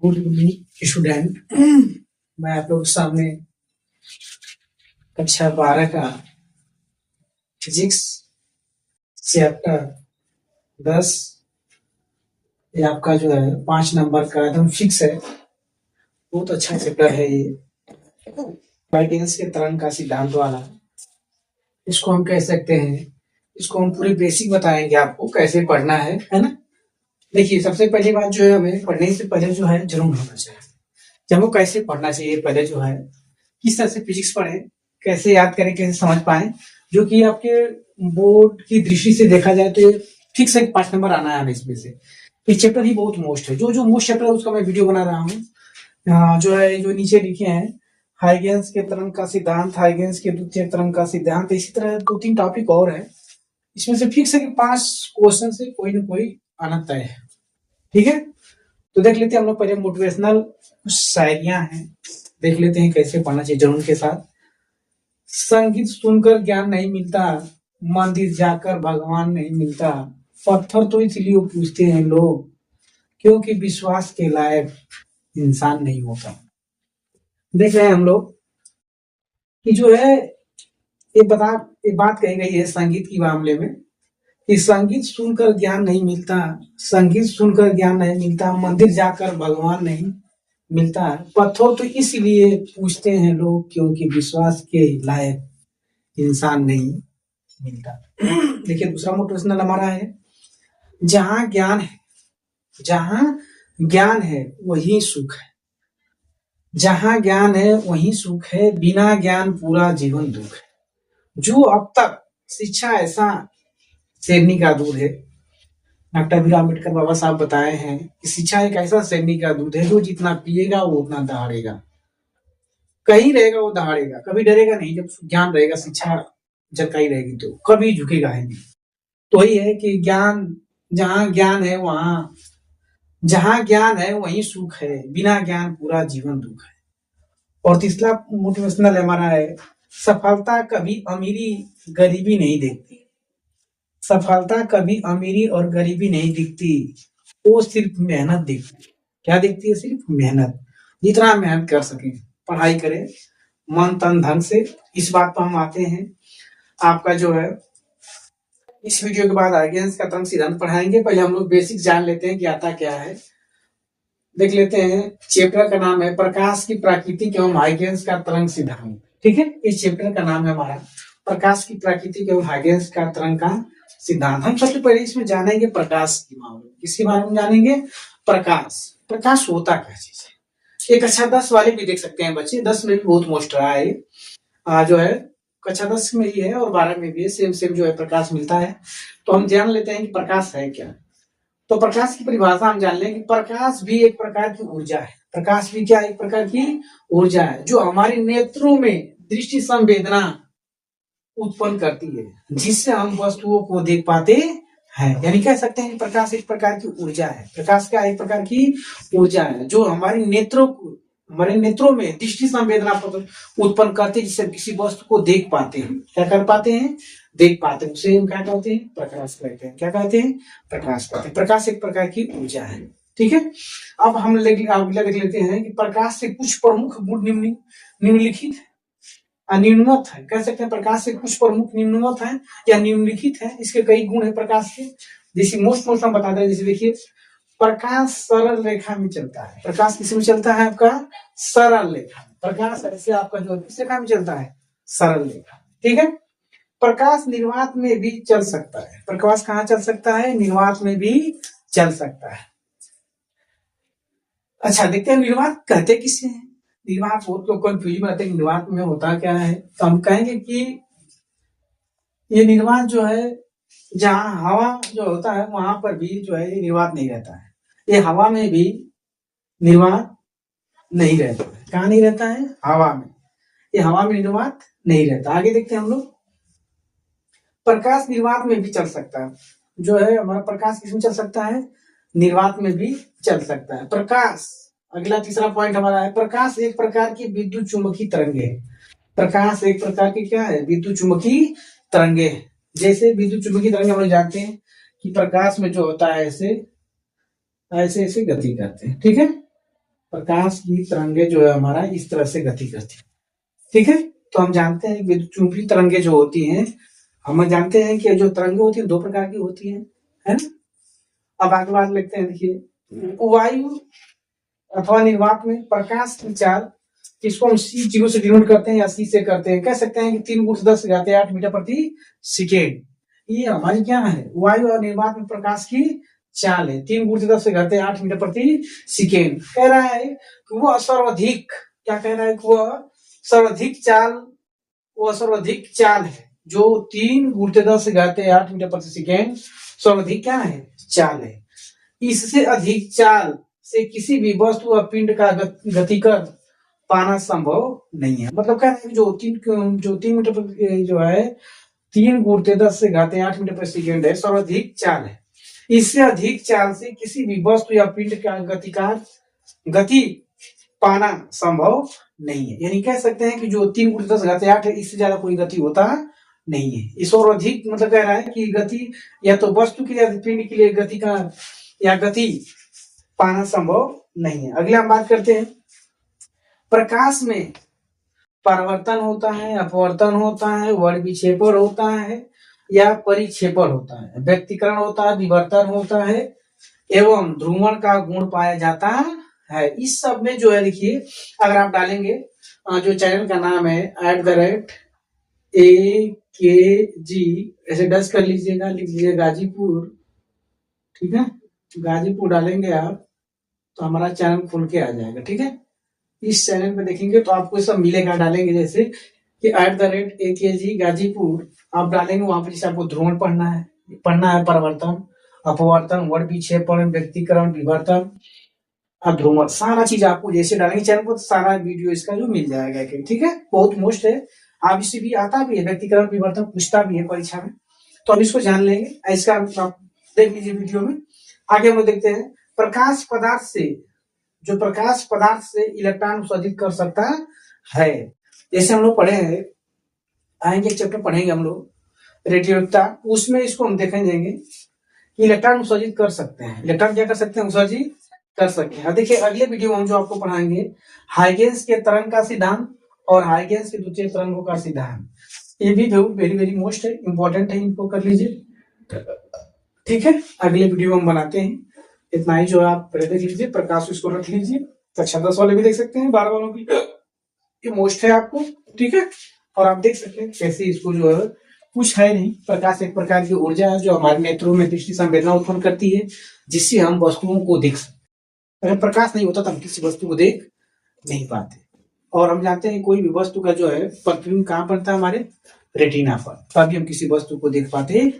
Good evening student. मैं आप लोग के सामने कक्षा 12 का फिजिक्स चैप्टर 10 ये आपका जो है 5 नंबर का एकदम फिक्स है। बहुत अच्छा चैप्टर है ये, हाइगेंस के तरंग का सिद्धांत वाला। इसको हम कह सकते हैं, इसको हम पूरी बेसिक बताएंगे आपको कैसे पढ़ना है ना। देखिए, सबसे पहली बात जो है, हमें पढ़ने से पहले जो है जरूर होना चाहिए कि हमको कैसे पढ़ना चाहिए। पहले जो है किस तरह से फिजिक्स पढ़े, कैसे याद करें, कैसे समझ पाए, जो कि आपके बोर्ड की दृष्टि से देखा जाए तो ठीक से 5 नंबर आना है इसमें से। ये चैप्टर ही बहुत मोस्ट है, जो मोस्ट चैप्टर है उसका मैं वीडियो बना रहा हूँ। जो है जो नीचे लिखे हैं, हाइगेंस के तरंग का सिद्धांत, हाइगेंस के द्वितीय तरंग का सिद्धांत, इसी तरह 2-3 टॉपिक और है। इसमें से फिक्स है कि 5 क्वेश्चन से कोई ना कोई आना तय है। ठीक है, तो देख लेते हैं हम लोग पहले मोटिवेशनल कुछ शायरियां हैं, देख लेते हैं कैसे पढ़ना चाहिए जुनून के साथ। संगीत सुनकर ज्ञान नहीं मिलता, मंदिर जाकर भगवान नहीं मिलता, पत्थर तो इसलिए पूछते हैं लोग क्योंकि विश्वास के लायक इंसान नहीं होता। देख रहे हैं हम लोग कि जो है ये बात कही गई है संगीत के मामले में कि संगीत सुनकर ज्ञान नहीं मिलता, संगीत सुनकर ज्ञान नहीं मिलता, मंदिर जाकर भगवान नहीं मिलता, पत्थर तो इसलिए पूछते हैं लोग क्योंकि विश्वास के लायक इंसान नहीं मिलता। देखिए, दूसरा मोटिवेशनल हमारा है, जहां ज्ञान है वही सुख है, जहां ज्ञान है वही सुख है, बिना ज्ञान पूरा जीवन दुख है। जो अब तक शिक्षा ऐसा शेरनी का दूध है, डॉक्टर बी आर अम्बेडकर बाबा साहब बताए हैं कि शिक्षा एक ऐसा शेरनी का दूध है जो जितना पिएगा वो उतना दहाड़ेगा, कहीं रहेगा वो दहाड़ेगा, कभी डरेगा नहीं। जब ज्ञान रहेगा, शिक्षा जब कहीं रहेगी तो कभी झुकेगा ही नहीं। तो वही है कि जहां ज्ञान है वहीं सुख है, बिना ज्ञान पूरा जीवन दुख है। और तीसरा मोटिवेशनल हमारा है, सफलता कभी अमीरी गरीबी नहीं देखती, सफलता कभी अमीरी और गरीबी नहीं दिखती, वो सिर्फ मेहनत दिखती। क्या दिखती है? सिर्फ मेहनत। जितना मेहनत कर सके, पढ़ाई करें मन तन धन से। इस बात पर हम आते हैं, आपका जो है इस वीडियो के बाद हाइगेंस का तरंग सिद्धांत पढ़ाएंगे। पहले हम लोग बेसिक जान लेते हैं कि आता क्या है। देख लेते हैं, चैप्टर का नाम है प्रकाश की प्राकृतिक एवं हाइगेंस का तरंग सिद्धांत। ठीक है, इस चैप्टर का नाम है हमारा प्रकाश की प्राकृतिक एवं हाइगेंस का तरंग का सिद्धांत। हम सबसे पहले इसमें जानेंगे प्रकाश के मामले में। किसके बारे में जानेंगे? प्रकाश होता क्या चीज है। एक कक्षा 10 वाले भी देख सकते हैं बच्चे, 10 में भी बहुत मोस्ट रहा है, जो है कक्षा 10 में ही है और 12 में भी है, सेम जो है प्रकाश मिलता है। तो हम जान लेते हैं कि प्रकाश है क्या। तो प्रकाश की परिभाषा हम जान लें कि प्रकाश भी एक प्रकार की ऊर्जा है। प्रकाश भी क्या? एक प्रकार की ऊर्जा है जो हमारे नेत्रों में दृष्टि संवेदना उत्पन्न करती है, जिससे हम वस्तुओं को देख पाते हैं। यानी कह सकते हैं प्रकाश एक प्रकार की ऊर्जा है। प्रकाश क्या? एक प्रकार की ऊर्जा है जो हमारे नेत्रों में दृष्टि संवेदना उत्पन्न करते हैं, जिससे किसी वस्तु को देख पाते हैं। क्या कर पाते हैं? देख पाते हैं। उसे हम क्या कहते हैं? प्रकाश कहते हैं। क्या कहते हैं? प्रकाश कहते हैं। प्रकाश एक प्रकार की ऊर्जा है। ठीक है, अब हम अगला देख लेते हैं कि प्रकाश से कुछ प्रमुख गुण निम्नलिखित निम्नवत है। कह सकते हैं प्रकाश से कुछ प्रमुख निम्नवत है या निम्नलिखित है। इसके कई गुण है प्रकाश के, जैसे मोस्ट हम बताते हैं। जैसे देखिए, प्रकाश सरल रेखा में चलता है। प्रकाश किस में चलता है? आपका सरल रेखा। प्रकाश ऐसे आपका जो किस रेखा में चलता है? सरल रेखा। ठीक है, प्रकाश निर्वात में भी चल सकता है। प्रकाश कहाँ चल सकता है? निर्वात में भी चल सकता है। अच्छा, देखते हैं निर्वात कहते किसे हैं। निर्वात बहुत लोग कंफ्यूजन में रहते हैं, निर्वात में होता क्या है। तो हम कहेंगे कि ये निर्वात जो है, जहाँ हवा जो होता है वहां पर भी जो है निर्वात नहीं रहता है। ये हवा में भी निर्वात नहीं रहता है। कहाँ नहीं रहता है? हवा में। ये हवा में निर्वात नहीं रहता। आगे देखते हैं हम लोग, प्रकाश निर्वात में भी चल सकता है। जो है हमारा प्रकाश किसमें चल सकता है? निर्वात में भी चल सकता है। प्रकाश, अगला तीसरा पॉइंट हमारा है, प्रकाश एक प्रकार की विद्युत चुंबकीय तरंगे है। प्रकाश एक प्रकार की क्या है? विद्युत चुंबकीय तरंगे है। जैसे विद्युत चुंबकीय तरंगे हम लोग जानते हैं कि प्रकाश में जो होता है ऐसे ऐसे गति करते हैं। ठीक है, प्रकाश की तरंगे जो है हमारा इस तरह से गति करती है। ठीक है, तो हम जानते हैं विद्युत चुंबकीय तरंगे जो होती हैं, हम जानते हैं कि जो तरंगे होती है 2 प्रकार की होती है ना। अब आगे बात लिखते हैं, देखिए वायु अथवा निर्वात में प्रकाश की चाल, इसको हम C0 से डिनोट करते हैं या C से करते हैं, कह सकते हैं कि 3 × 10⁸ मीटर प्रति सेकेंड। ये हमारी क्या है, वायु और निर्वात में प्रकाश की चाल है, 3 × 10⁸ मीटर प्रति सेकेंड। कह रहा है कि वह सर्वाधिक, क्या कह रहा है कि वह सर्वाधिक चाल है जो 3 × 10⁸ मीटर प्रति सेकेंड सर्वाधिक क्या है, चाल है। इससे अधिक चाल से किसी भी वस्तु या पिंड का गति कर पाना संभव नहीं है। मतलब क्या है, जो 3 मीटर जो है 3 × 10⁸ मीटर प्रति सेकेंड है, सर्वाधिक चाल है। इससे अधिक चाल से किसी भी वस्तु या पिंड का गति पाना संभव नहीं है। यानी कह सकते हैं कि जो 3 × 10⁸ है, इससे ज्यादा कोई गति होता नहीं है। इस और अधिक मतलब कह रहा है कि गति या तो वस्तु के लिए पिंड के लिए गति पाना संभव नहीं है। अगला हम बात करते हैं, प्रकाश में परावर्तन होता है, अपवर्तन होता है, वर्णविक्षेपण होता है या परिक्षेपण होता है, व्यक्तीकरण होता है, विवर्तन होता है एवं ध्रुवण का गुण पाया जाता है। इस सब में जो है, देखिए अगर आप डालेंगे जो चैनल का नाम है @AKG ऐसे डच कर लीजिएगा, लिख लीजिए गाजीपुर, ठीक है, गाजीपुर डालेंगे आप तो हमारा चैनल खुल के आ जाएगा। ठीक है, इस चैनल पे देखेंगे तो आपको सब मिलेगा, डालेंगे जैसे कि @AKG गाजीपुर आप डालेंगे, वहां पर जैसे आपको ध्रुवण पढ़ना है, परिवर्तन, अपवर्तन, वर्णविक्षेपण, व्यक्तीकरण, विवर्तन, ध्रुवण, सारा चीज आपको जैसे डालेंगे चैनल पर सारा वीडियो इसका जो मिल जाएगा। ठीक है, बहुत मोस्ट है, आप इससे भी आता भी है, व्यक्तीकरण विवर्तन पूछता भी है परीक्षा में, तो अब इसको जान लेंगे, इसका आप देख लीजिए वीडियो में। आगे हम लोग देखते हैं, प्रकाश पदार्थ से इलेक्ट्रॉन उत्सर्जित कर सकता है। जैसे हम लोग पढ़े हैं, आएंगे एक चैप्टर पढ़ेंगे हम लोग रेडियोधर्मिता, उसमें इसको हम देखेंगे कि इलेक्ट्रॉन उत्सर्जित कर सकते हैं। इलेक्ट्रॉन क्या कर सकते हैं, उत्सर्जित कर सकते हैं। देखिए अगले वीडियो में हम जो आपको पढ़ाएंगे हाइगेंस के तरंग का सिद्धांत और हाइगेंस के द्वितीय तरंगों का सिद्धांत, ये भी वेरी वेरी मोस्ट है, इंपॉर्टेंट है, इनको कर लीजिए। ठीक है, अगले वीडियो हम बनाते हैं, इतना ही जो आप पहले देख लीजिए, प्रकाश इसको रख लीजिए, कक्षा 10 वाले भी देख सकते हैं, 12 वालों की ये मोस्ट है आपको। ठीक है, और आप देख सकते हैं कैसे इसको जो है कुछ है नहीं, प्रकाश एक प्रकार की ऊर्जा है जो हमारे नेत्रों में दृष्टि संवेदना उत्पन्न करती है, जिससे हम वस्तुओं को देख सकते हैं। अगर प्रकाश नहीं होता तो हम किसी वस्तु को देख नहीं पाते। और हम जानते हैं कोई भी वस्तु का जो है प्रतिबिंब कहाँ पड़ता है, हमारे रेटिना पर, तभी हम किसी वस्तु को देख पाते हैं।